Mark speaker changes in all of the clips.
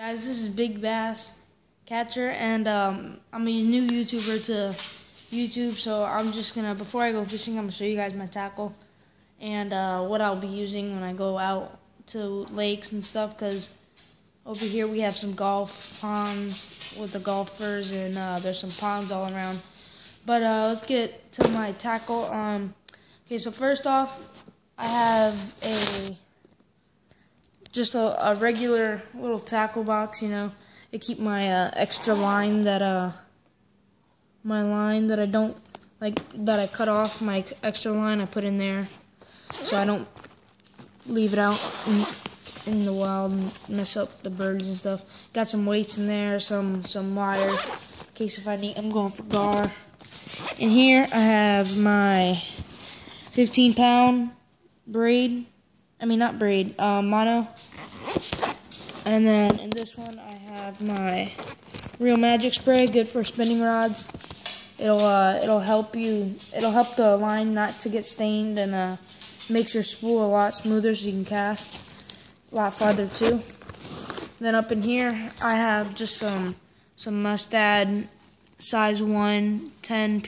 Speaker 1: Guys, this is Big Bass Catcher, and I'm a new YouTuber to YouTube, so I'm just gonna, before I go fishing, I'm gonna show you guys my tackle and what I'll be using when I go out to lakes and stuff, because over here we have some golf ponds with the golfers, and there's some ponds all around. But let's get to my tackle. Okay, so first off, I have just a regular little tackle box, you know. I keep my extra line that I don't like, that I cut off. My extra line I put in there, so I don't leave it out in the wild and mess up the birds and stuff. Got some weights in there, some wires in case if I need. I'm going for gar. In here I have my 15-pound braid. I mean, not braid, mono. And then in this one, I have my Real Magic spray, good for spinning rods. It'll help the line not to get stained, and makes your spool a lot smoother so you can cast a lot farther too. Then up in here, I have just some Mustad size 1 10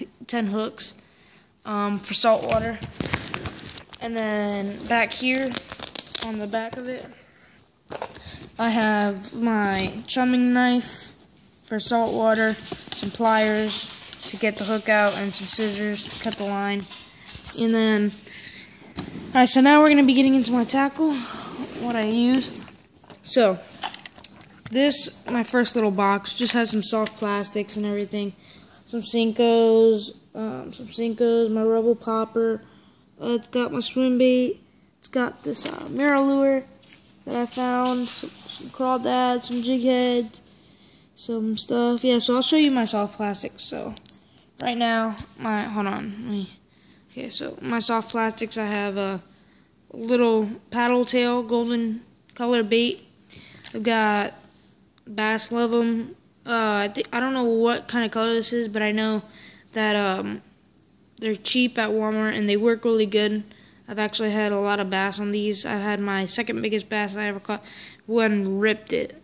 Speaker 1: hooks for saltwater. And then back here, on the back of it, I have my chumming knife for saltwater, some pliers to get the hook out, and some scissors to cut the line. And then, alright, so now we're going to be getting into my tackle, what I use. So, this, my first little box, just has some soft plastics and everything. Some Senkos, my rubble popper. It's got my swim bait. It's got this mirror lure that I found, some crawdads, some jig heads, some stuff. Yeah, so I'll show you my soft plastics. So right now, okay, so my soft plastics, I have a little paddle tail golden color bait. I've got Bass Love 'em. I don't know what kind of color this is, but I know that they're cheap at Walmart and they work really good. I've actually had a lot of bass on these. I've had my second biggest bass I ever caught. One ripped it.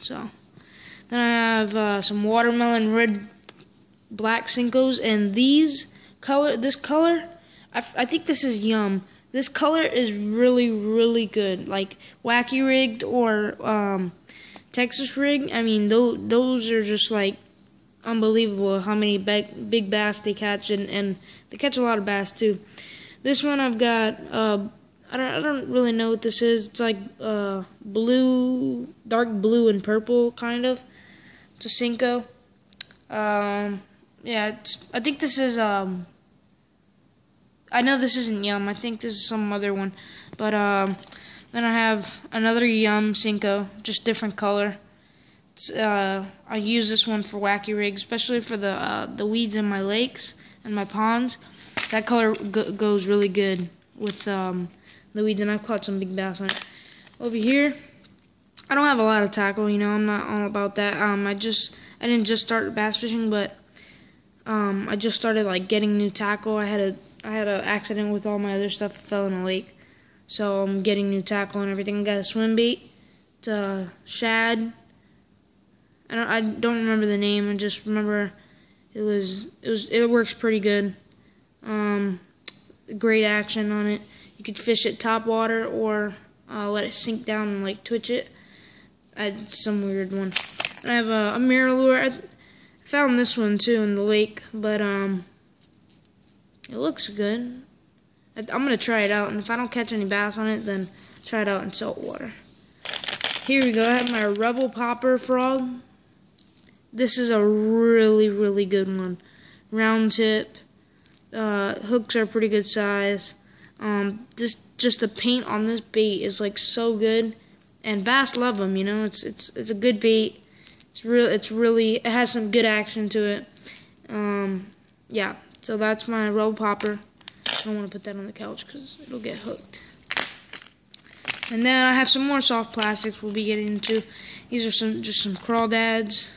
Speaker 1: So then I have some watermelon red black Senkos, and this color, I think this is Yum. This color is really, really good. Like Wacky Rigged or Texas Rig. I mean, those are just like unbelievable how many big bass they catch, and they catch a lot of bass too. This one I've got, I don't really know what this is. It's like blue, dark blue and purple kind of. It's a Senko. Yeah, I think this is, I know this isn't Yum. I think this is some other one. But then I have another Yum Senko, just different color. I use this one for Wacky Rig, especially for the weeds in my lakes and my ponds. That color goes really good with the weeds, and I've caught some big bass on it. Over here, I don't have a lot of tackle, you know. I'm not all about that. I didn't just start bass fishing, but I just started like getting new tackle. I had an accident with all my other stuff. I fell in a lake, so I'm getting new tackle and everything. I got a swim bait. It's a shad. I don't remember the name. I just remember it works pretty good. Great action on it. You could fish it top water or let it sink down and like twitch it. Some weird one. And I have a mirror lure. I found this one too in the lake, but it looks good. I'm gonna try it out, and if I don't catch any bass on it, then try it out in salt water. Here we go. I have my Rebel Popper frog. This is a really, really good one. Round tip. Hooks are pretty good size. Just the paint on this bait is like so good, and bass love them. You know, it's a good bait. It has some good action to it. Yeah. So that's my Rebel Popper. I don't want to put that on the couch because it'll get hooked. And then I have some more soft plastics we'll be getting into. These are just some crawdads.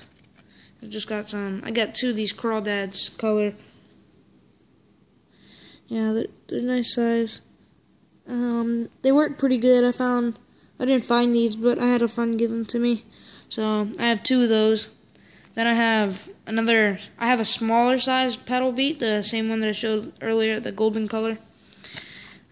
Speaker 1: I got two of these crawdads color. Yeah, they're nice size. They work pretty good. I didn't find these, but I had a friend give them to me. So I have 2 of those. Then I have a smaller size paddle beat, the same one that I showed earlier, the golden color.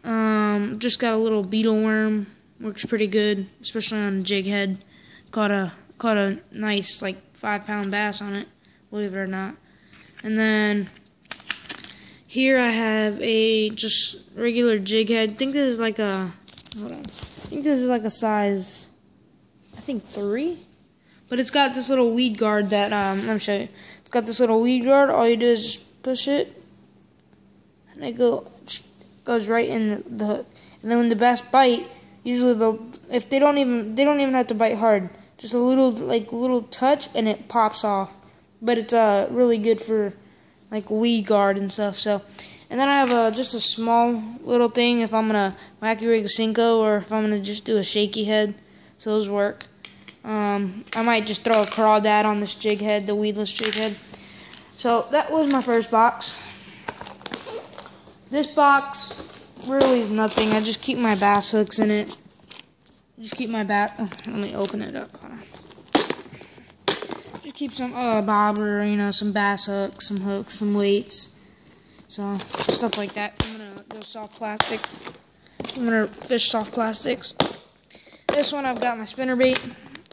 Speaker 1: Just got a little beetle worm, works pretty good, especially on a jig head. Caught a nice like 5-pound bass on it, believe it or not. And then here I have a just regular jig head. I think this is like a, hold on. I think this is like a size, I think 3. But it's got this little weed guard that, let me show you. It's got this little weed guard. All you do is just push it, and it goes right in the hook. And then when the bass bite, usually they don't even have to bite hard. Just a little touch, and it pops off. But it's really good for like weed guard and stuff. So, and then I have just a small little thing if I'm gonna wacky rig a Cinco, or if I'm gonna just do a shaky head. So those work. I might just throw a crawdad on this jig head, the weedless jig head. So that was my first box. This box really is nothing. I just keep my bass hooks in it. Just keep my let me open it up. Hold on. Just keep some bobber, some bass hooks, some hooks, some weights. So stuff like that. I'm gonna go soft plastic. I'm gonna fish soft plastics. This one I've got my spinnerbait.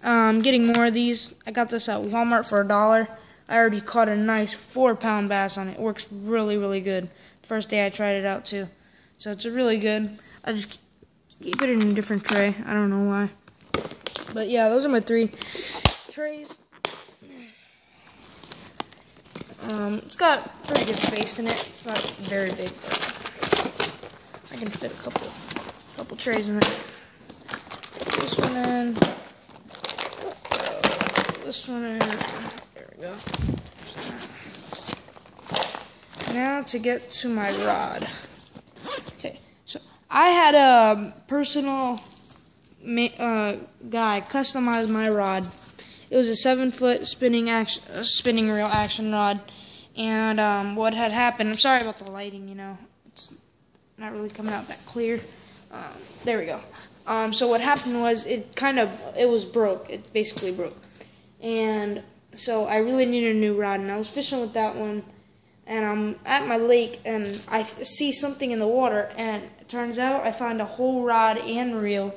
Speaker 1: I'm getting more of these. I got this at Walmart for $1. I already caught a nice 4-pound bass on it. It works really, really good. First day I tried it out too. So it's really good. I just keep it in a different tray. I don't know why. But yeah, those are my 3 trays. It's got pretty good space in it. It's not very big, but I can fit a couple trays in it. This one in. This one in. There we go. Now to get to my rod. Okay, so I had a personal guy customize my rod. It was a 7-foot spinning reel action rod, and what had happened. I'm sorry about the lighting. It's not really coming out that clear. There we go. So what happened was it was broke. It basically broke. And so I really needed a new rod, and I was fishing with that one, and I'm at my lake, and I see something in the water, and it turns out I found a whole rod and reel.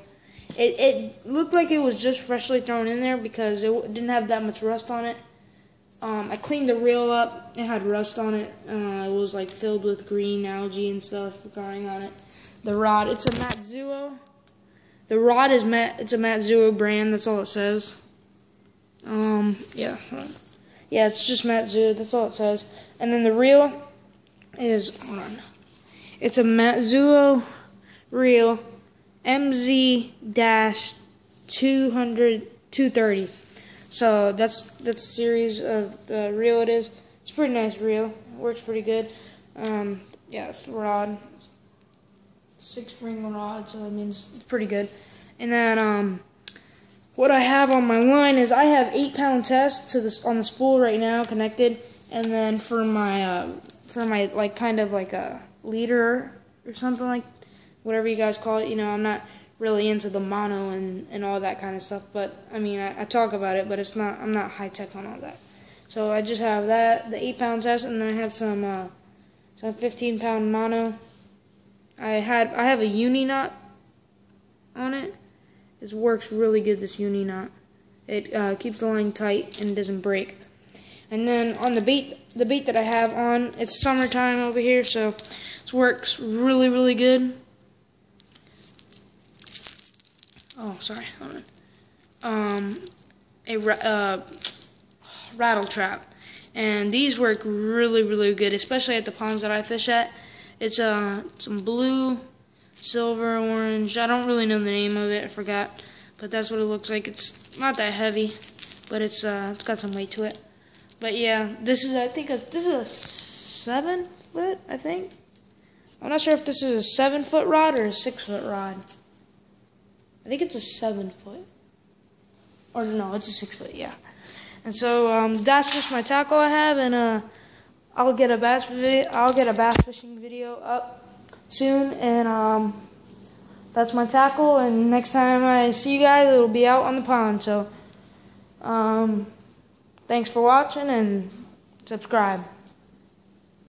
Speaker 1: It looked like it was just freshly thrown in there because it didn't have that much rust on it. I cleaned the reel up. It had rust on it. It was like filled with green algae and stuff growing on it. The rod, it's a Matsuo. The rod is it's a Matsuo brand. That's all it says. Yeah, it's just Matsuo. That's all it says. And then the reel is, hold on. It's a Matsuo reel MZ-230. So that's the series of the reel it is. It's a pretty nice reel. It works pretty good. Yeah, it's the rod. 6-ring rod, so I mean it's pretty good. And then what I have on my line is I have 8-pound test on the spool right now connected, and then for my like kind of like a leader or something, like whatever you guys call it. I'm not really into the mono and all that kind of stuff, but I mean I talk about it, but I'm not high tech on all that. So I just have that, the 8-pound test, and then I have some 15-pound mono. I have a uni knot on it. It works really good, this uni knot. It keeps the line tight and doesn't break. And then on the bait that I have on, it's summertime over here, so this works really, really good. Oh, sorry, hold on. A rattle trap, and these work really, really good, especially at the ponds that I fish at. It's some blue, silver, orange. I don't really know the name of it. I forgot, but that's what it looks like. It's not that heavy, but it's got some weight to it. But yeah, this is a 7-foot. I think. I'm not sure if this is a 7-foot rod or a 6-foot rod. I think it's a 7-foot. Or no, it's a 6-foot. Yeah. And so that's just my tackle I have, and I'll get a bass fishing video up soon, and that's my tackle. And next time I see you guys, it'll be out on the pond. So Thanks for watching and subscribe.